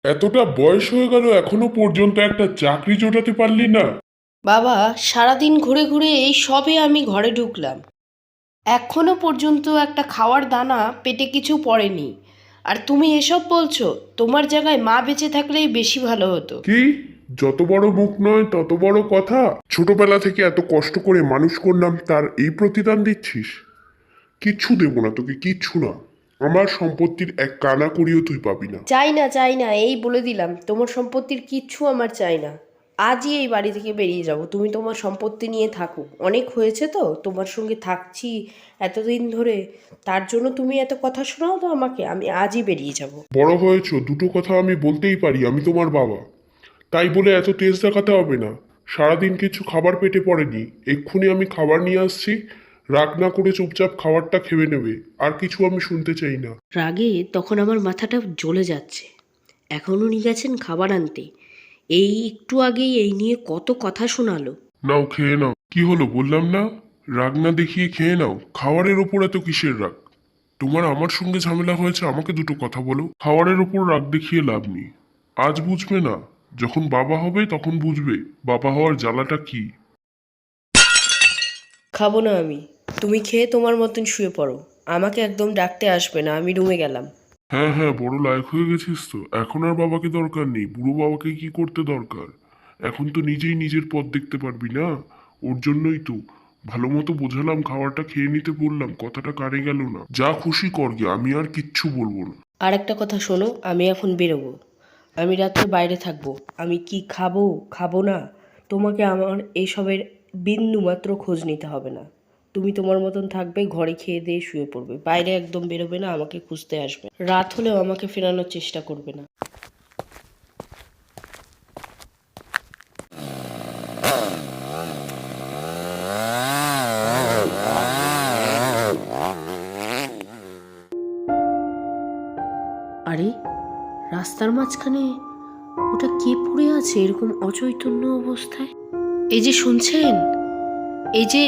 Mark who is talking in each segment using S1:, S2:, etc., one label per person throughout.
S1: এতটা বয়স হয়ে গেল এখনো পর্যন্ত একটা চাকরি জোটাতে পারলি না?
S2: বাবা, সারাদিন ঘুরে ঘুরে এই সবে আমি ঘরে ঢুকলাম। এখনো পর্যন্ত একটা খাওয়ার দানা পেটে কিছু পড়েনি। আর তুমি এসব বলছো? তোমার জায়গায় মা বেঁচে থাকলেই বেশি ভালো হতো।
S1: কি? যত বড় মুখ নয় তত বড় কথা। ছোটবেলা থেকে এত কষ্ট করে মানুষ করলাম, তার এই প্রতিদান দিচ্ছিস? কিচ্ছু দেবো না তোকে, কিচ্ছু না। আমার সম্পত্তির এক কানা করিও তুই পাবি না।
S2: চাই না, চাই না, এই বলে দিলাম। তোমার সম্পত্তির কিচ্ছু আমার চাই না। আজই এই বাড়ি থেকে বেরিয়ে যাব। তুমি তোমার সম্পত্তি নিয়ে থাকো, অনেক হয়েছে তো তোমার সঙ্গে থাকছি এতদিন ধরে। তার জন্য তুমি এত কথা শোনাও তো আমাকে। আমি আজই বেরিয়ে যাব।
S1: বড় হয়েছো, দুটো কথা আমি বলতেই পারি, আমি তোমার বাবা। তাই বলে এত তেজ দেখাতে হবে না। সারাদিন কিছু খাবার পেটে পড়েনি, এক্ষুনি আমি খাবার নিয়ে আসছি। রাগ না করে চুপচাপ খাবারটা খেয়ে নেবে, আর কিছু আমি শুনতে চাই না।
S2: রাগে তখন আমার মাথাটা জ্বলে যাচ্ছে। এখন উনি গেছেন খাবার আনতে, এই একটু আগেই এই নিয়ে কত কথা শোনালো।
S1: নাও খেয়ে নাও, কি হলো বললাম না? রাগ না দেখিয়ে খেয়ে নাও। খাওয়ারের ওপর এত কিসের রাগ? তোমার আমার সঙ্গে ঝামেলা হয়েছে, আমাকে দুটো কথা বলো। খাওয়ারের ওপর রাগ দেখিয়ে লাভ নেই। আজ বুঝবে না, যখন বাবা হবে তখন বুঝবে বাবা হওয়ার জ্বালাটা কি।
S2: খাবো না আমি। তুমি খেয়ে তোমার মতন শুয়ে পড়ো। আমাকে একদম ডাকতে আসবে না, আমি রুমে গেলাম।
S1: হ্যাঁ হ্যাঁ, বড় লায়ক হয়ে গেছিস তো, এখন আর বাবাকে দরকার নেই। বুড়ো বাবাকে কি করতে দরকার? এখন তো নিজেই নিজের পথ দেখতে পারবি না। ওর জন্যই তো ভালো মতো বোঝালাম, খাবারটা খেয়ে নিতে বললাম, কথাটা কানে গেল না। যা খুশি কর গে, আমি আর কিচ্ছু বলবো না।
S2: আর একটা কথা শোনো, আমি এখন বেরোবো। আমি রাত্রে বাইরে থাকবো। আমি কি খাবো খাবো না, তোমাকে আমার এইসবের বিন্দু মাত্র খোঁজ নিতে হবে না। তুমি তোমার মতন থাকবে, ঘরে খেয়ে দিয়ে শুয়ে পড়বে, বাইরে একদম বেরোবে না, আমাকে খুঁজতে আসবে। রাত হলেও আমাকে ফেরানোর চেষ্টা করবে না। আরে, রাস্তার মাঝখানে ওটা কে পড়ে আছে এরকম অচৈতন্য অবস্থায়? এই যে শুনছেন, এই যে।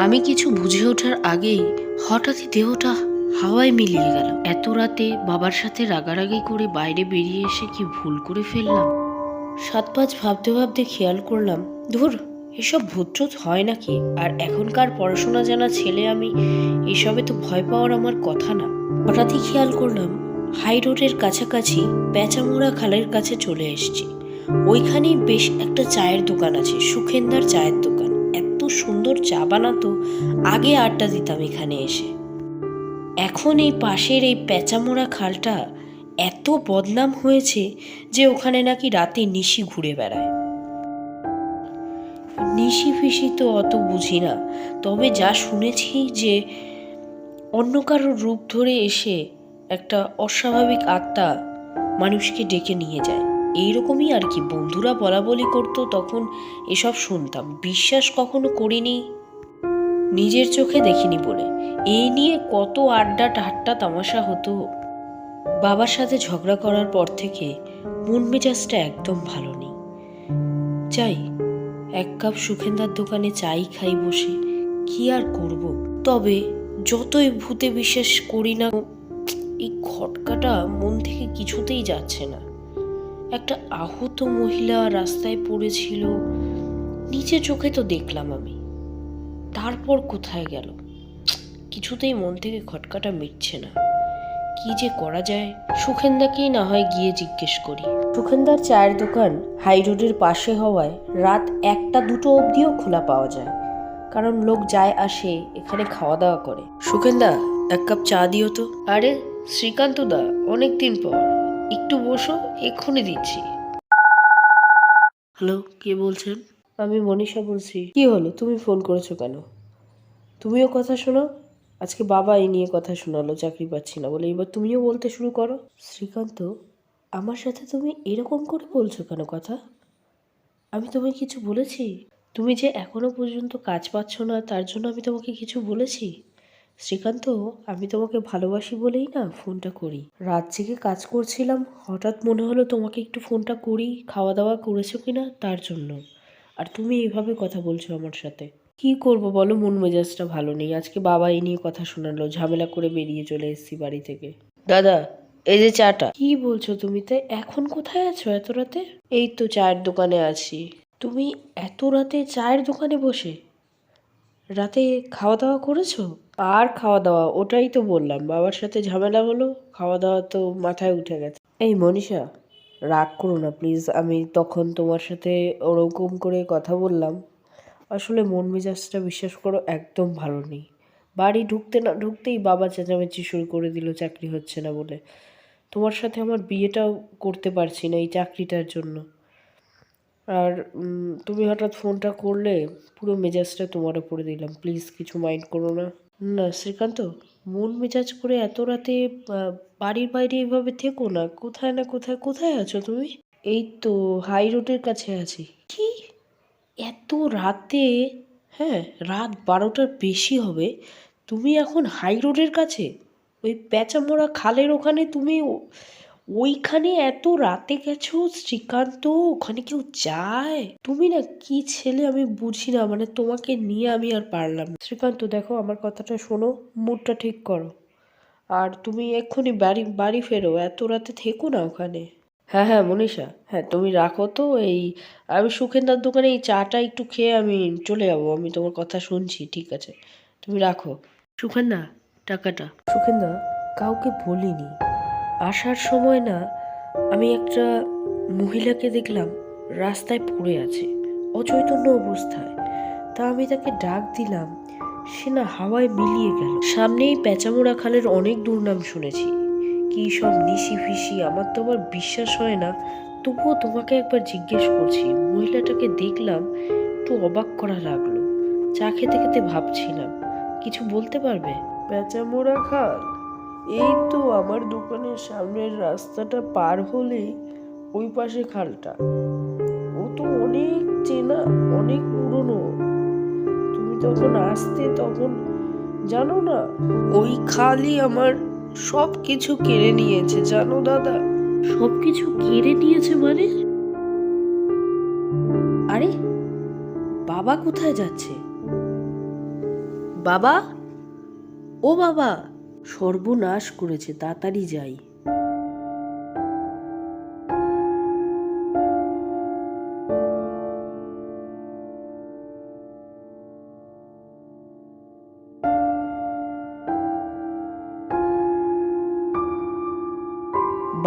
S2: আমি কিছু বুঝে ওঠার আগেই হঠাৎই দেহটা হাওয়ায় মিলিয়ে গেল। এত রাতে বাবার সাথে রাগারাগি করে বাইরে বেরিয়ে এসে কি ভুল করে ফেললাম? সাত পাঁচ ভাবতে ভাবতে খেয়াল করলাম, ধুর, এসব ভূতটুত হয় নাকি। আর এখনকার পড়াশোনা জানা ছেলে আমি, এসবে তো ভয় পাওয়ার আমার কথা না। হঠাৎই খেয়াল করলাম হাই রোডের কাছাকাছি পেঁচামোড়া খালের কাছে চলে এসেছি। ওইখানেই বেশ একটা চায়ের দোকান আছে, সুখেন্দার চায়ের দোকান। এত সুন্দর চা বানাতো, আগে আড্ডা দিতাম এখানে এসে। এখন এই পাশের এই পেঁচামোড়া খালটা এত বদনাম হয়েছে যে ওখানে নাকি রাতে নিশি ঘুরে বেড়ায়। নিশি ফিসি তো অত বুঝি না, তবে যা শুনেছি যে অন্য কারোর রূপ ধরে এসে একটা অস্বাভাবিক আত্মা মানুষকে ডেকে নিয়ে যায়। এইরকমই আর কি, বন্ধুরা বলা বলি করতো, তখন এসব শুনতাম, বিশ্বাস কখনো করিনি, নিজের চোখে দেখিনি বলে। এই নিয়ে কত আড্ডা ঠাট্টা তামাশা হতো। বাবার সাথে ঝগড়া করার পর থেকে মন মেজাজটা একদম ভালো নেই। চাই এক কাপ সুখেন্দার দোকানে চাই খাই বসে, কি আর করব। তবে যতই ভূতে বিশ্বাস করি না, এই খটকাটা মন থেকে কিছুতেই যাচ্ছে না। একটা আহত মহিলা রাস্তায় পড়েছিল, নিচে চোখে তো দেখলাম আমি, তারপর কোথায় গেল? কিছুতেই মন থেকে খটকাটা মিটছে না। কি যে করা যায়, সুখেন্দাকেই না হয় গিয়ে জিজ্ঞেস করি। সুখেন্দার চায়ের দোকান হাই রোডের পাশে হওয়ায় রাত 1টা 2টো অবধিও খোলা পাওয়া যায়, কারণ লোক যায় আসে এখানে খাওয়া দাওয়া করে। সুখেন্দা, এক কাপ চা দিও তো। আরে শ্রীকান্ত দা, অনেকদিন পর, একটু বসো, এক্ষুনি দিচ্ছি। হ্যালো, কে বলছেন? আমি মনীষা বলছি। কি হলো, তুমি ফোন করেছো কেন? তুমিও কথা শোনো। আজকে বাবা এই নিয়ে কথা শোনালো, চাকরি পাচ্ছি না বলে। এবার তুমিও বলতে শুরু করো। শ্রীকান্ত, আমার সাথে তুমি এরকম করে বলছো কেন কথা? আমি তোমায় কিছু বলেছি? তুমি যে এখনো পর্যন্ত কাজ পাচ্ছ না, তার জন্য আমি তোমাকে কিছু বলেছি? শ্রীকান্ত, আমি তোমাকে ভালোবাসি বলেই না ফোনটা করি। রাত জেগে কাজ করছিলাম, হঠাৎ মনে হলো তোমাকে একটু ফোনটা করি, খাওয়া দাওয়া করেছো কিনা তার জন্য। আর তুমি এইভাবে কথা বলছো আমার সাথে। কি করব বলো, মন মেজাজটা ভালো নেই। আজকে বাবা এই নিয়ে কথা শোনালো, ঝামেলা করে বেরিয়ে চলে এসেছি বাড়ি থেকে। দাদা, এই যে চাটা। কি বলছো তুমি? তাই এখন কোথায় আছো এত রাতে? এই তো চায়ের দোকানে আছি। তুমি এত রাতে চায়ের দোকানে বসে? রাতে খাওয়া দাওয়া করেছো? আর খাওয়া দাওয়া, ওটাই তো বললাম, বাবার সাথে ঝামেলা হলো, খাওয়া দাওয়া তো মাথায় উঠে গেছে। এই মনীষা, রাগ করো না প্লিজ। আমি তখন তোমার সাথে ওরকম করে কথা বললাম। আসলে মন মেজাজটা বিশ্বাস করো একদম ভালো নেই। বাড়ি ঢুকতে না ঢুকতেই বাবা চেঁচামেচি শুরু করে দিল চাকরি হচ্ছে না বলে। তোমার সাথে আমার বিয়েটাও করতে পারছি না এই চাকরিটার জন্য। আর তুমি হঠাৎ ফোনটা করলে, পুরো মেজাজটা তোমার উপরে দিলাম। প্লিজ কিছু মাইন্ড করো না। না শ্রীকান্ত, মন মেজাজ করে এত রাতে বাড়ির বাইরে এভাবে থেকো না। কোথায় না কোথায়, কোথায় আছো তুমি? এই তো হাই রোডের কাছে আছি। কি এত রাতে? হ্যাঁ, রাত 12টার বেশি হবে। তুমি এখন হাই রোডের কাছে, ওই প্যাঁচামোড়া খালের ওখানে? তুমি ওইখানে এত রাতে গেছো শ্রীকান্ত? ওখানে কেউ যায়? তুমি না কি ছেলে আমি বুঝি না, মানে তোমাকে নিয়ে আমি আর পারলাম না। শ্রীকান্ত দেখো, আমার কথাটা শোনো, মুডটা ঠিক করো। আর তুমি এক্ষুনি বাড়ি বাড়ি ফেরো, এত রাতে থেকো না ওখানে। হ্যাঁ হ্যাঁ মনীষা, হ্যাঁ তুমি রাখো তো। এই আমি সুখেনদার দোকানে এই চাটা একটু খেয়ে আমি চলে যাবো। আমি তোমার কথা শুনছি, ঠিক আছে, তুমি রাখো। সুখেন্দা, টাকাটা। সুখেন্দা, কাউকে বলিনি। আসার সময় না আমি একটা মহিলাকে দেখলাম রাস্তায় পড়ে আছে অচৈতন্য অবস্থায়। তা আমি তাকে ডাক দিলাম, সে না হাওয়ায় মিলিয়ে গেল। সামনেই প্যাঁচামোড়া খালের অনেক দুর্নাম শুনেছি, কি সব নিশি ফিসি, আমার তো আবার বিশ্বাস হয় না। তবুও তোমাকে একবার জিজ্ঞেস করছি। মহিলাটাকে দেখলাম, একটু অবাক করা লাগলো। চা খেতে খেতে ভাবছিলাম, কিছু বলতে পারবে? প্যাঁচামোড়া খাল, এই তো আমার দোকানের সামনের রাস্তাটা পার হলেই ওই পাশে খালটা। ও তো অনেক চেনা, অনেক পুরনো। তুমি তখন আসতে, তখন জানো না, ওই খালই আমার সব কিছু কেড়ে নিয়েছে, জানো দাদা। সব কিছু কেড়ে নিয়েছে মানে? আরে বাবা কোথায় যাচ্ছে? বাবা, ও বাবা! সর্বনাশ করেছে, তাড়াতাড়ি যাই।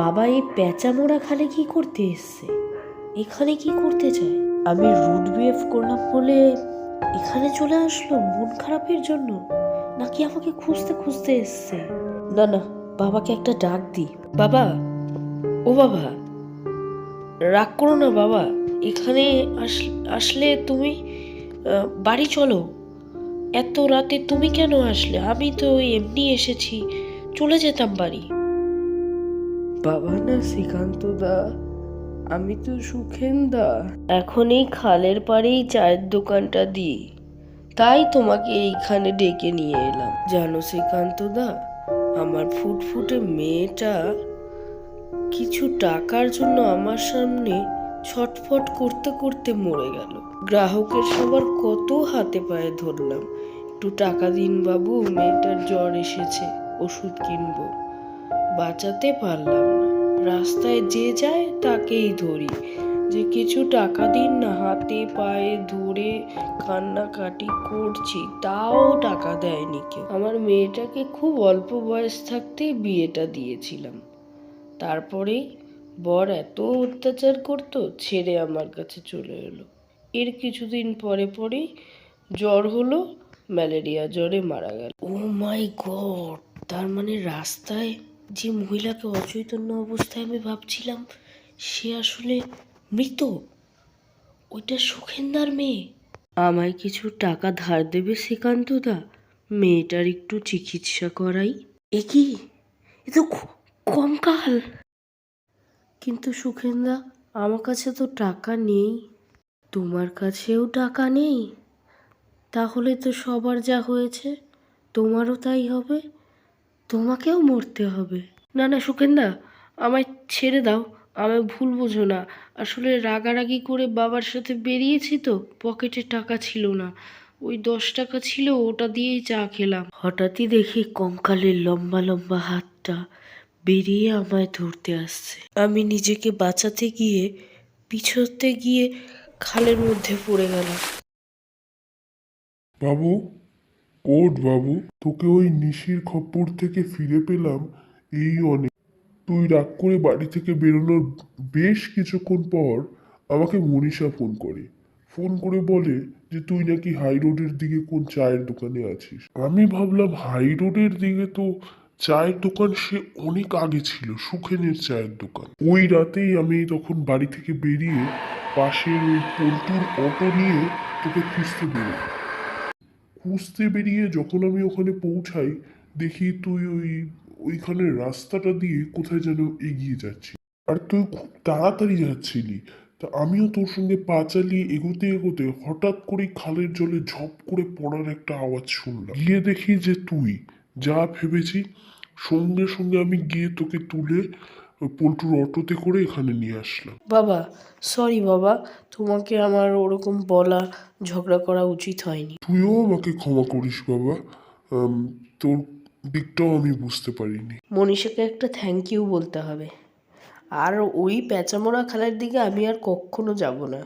S2: বাবা এই প্যাঁচামোড়া খালে কি করতে এসছে? এখানে কি করতে চায়? আমি রুড বিহেভ করলাম বলে এখানে চলে আসলো মন খারাপের জন্য, নাকি আমাকে খুঁজতে খুঁজতে এসছে? না না, বাবাকে একটা ডাক দি। বাবা, ও বাবা, রাগ করো না বাবা। এখানে আসলে তুমি বাড়ি চলো। এত রাতে তুমি কেন আসলে? আমি তো এমনি এসেছি, চলে যেতাম বাড়ি। বাবা না শ্রীকান্ত দা, আমি তো সুখেন দা। এখন এই খালের পাড়েই চায়ের দোকানটা দিই, তাই তোমাকে এইখানে ডেকে নিয়ে এলাম। জানো শ্রীকান্ত দা, আমার ফুটফুটে মেয়েটা কিছু টাকার জন্য আমার সামনে ছটফট করতে করতে মরে গেল। গ্রাহকের সবার কত হাতে পায়ে ধরলাম, একটু টাকা দিন বাবু, মেয়েটার জ্বর এসেছে, ওষুধ কিনবো। বাঁচাতে পারলাম না। রাস্তায় যে যায় তাকেই ধরি, যে কিছু টাকা দিন না। হাতে পায়ে ধরে কান্নাকাটি করছি, তাও টাকা দেয়নি কেউ। আমার মেয়েটাকে খুব অল্প বয়স থাকতেই বিয়েটা দিয়েছিলাম। তারপরেই বর এত অত্যাচার করতো, ছেড়ে আমার কাছে চলে এলো। এর কিছুদিন পরে পরেই জ্বর হলো, ম্যালেরিয়া জ্বরে মারা গেল। ও মাই গড! তার মানে রাস্তায় যে মহিলাকে অচৈতন্য অবস্থায় আমি ভাবছিলাম, সে আসলে মৃত। ওইটা সুখেন্দার মেয়ে। আমায় কিছু টাকা ধার দেবে শ্রীকান্তদা? মেয়েটার একটু চিকিৎসা করাই। এ কি, এ তো কঙ্কাল! কিন্তু সুখেন্দা, আমার কাছে তো টাকা নেই। তোমার কাছেও টাকা নেই? তাহলে তো সবার যা হয়েছে তোমারও তাই হবে, তোমাকেও মরতে হবে। না না সুখেন্দা, আমায় ছেড়ে দাও। আমায় ভুল বোঝো না। আসলে রাগারাগি করে বাবার সাথে বেরিয়েছি তো, পকেটে টাকা ছিল না। ওই 10 টাকা ছিল, ওটা দিয়েই চা খেলাম। হঠাৎই দেখি কঙ্কালের লম্বা লম্বা হাতটা বেরিয়ে আমায় ধরতে আসছে। আমি নিজেকে বাঁচাতে গিয়ে পিছতে গিয়ে খালের মধ্যে পড়ে গেলাম।
S1: বাবু, ওঠ বাবু, তোকে ওই নিশির খপ্পর থেকে ফিরে পেলাম এই অনেক। তুই রাগ করে বাড়ি থেকে বেরোনোর বেশ কিছুক্ষণ পর আমাকে মনীষা ফোন করে। ফোন করে বলে যে তুই নাকি হাই রোডের দিকে কোন চায়ের দোকানে আছিস। আমি ভাবলাম হাই রোডের দিকে তো চায়ের দোকান সে অনেক আগে ছিল, সুখেনের চায়ের দোকান। ওই রাতেই আমি তখন বাড়ি থেকে বেরিয়ে পাশের ওই পল্টুর অটো নিয়ে তোকে খুঁজতে বেরিয়ে যখন আমি ওখানে পৌঁছাই, দেখি তুই ওইখানে রাস্তাটা দিয়ে কোথায় যেন এগিয়ে যাচ্ছিস। আর তুই খুব তাড়াতাড়ি যাচ্ছিলি। তা আমিও তোর সঙ্গে পা চালিয়ে এগোতে এগোতে হঠাৎ করে খালের জলে ঝপ করে পড়ার একটা আওয়াজ শুনলাম। গিয়ে দেখি যে তুই, যা ভেবেছি। সঙ্গে সঙ্গে আমি গিয়ে তোকে তুলে ওই পল্টুর অটোতে করে এখানে নিয়ে আসলাম।
S2: বাবা, সরি বাবা, তোমাকে আমার ওরকম বলা, ঝগড়া করা উচিত হয়নি।
S1: তুইও আমাকে ক্ষমা করিস বাবা। তোর দিকটাও আমি বুঝতে পারিনি।
S2: মনীষাকে একটা থ্যাংক ইউ বলতে হবে। আর ওই প্যাঁচামোড়া খালের দিকে আমি আর কখনো যাব না।